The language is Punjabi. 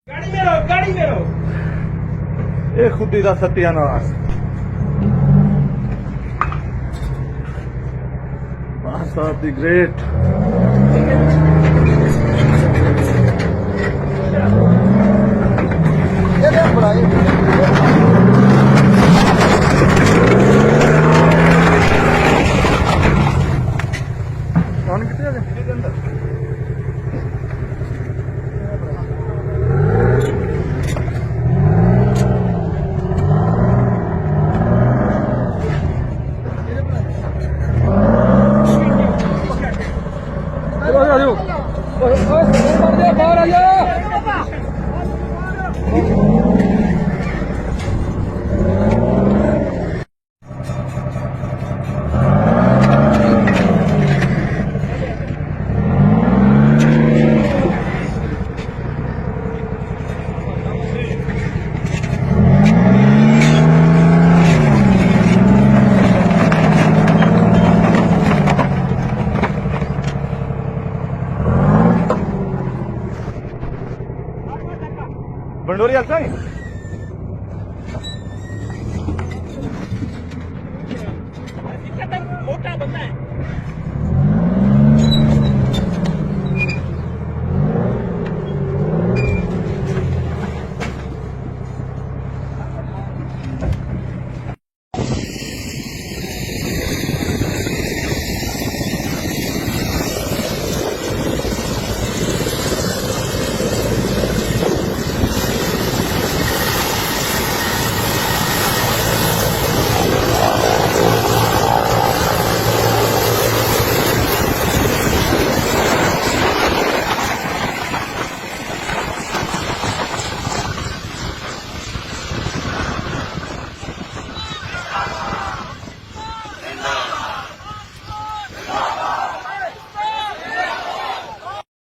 गाड़ी में रहो। ਇਹ ਖੁੱਦੀ ਦਾ ਸਤਿਆਨਾਸ਼। ਮਾਂ ਸਾਹਿਬ ਦੀ ਗ੍ਰੇਟ। ਕੌਣ ਕਿੱਥੇ ਆ ਗਏ ਇਹਦੇ ਅੰਦਰ? बाहर आ जाओ। बंडोरी आता है मोटा बंदा है।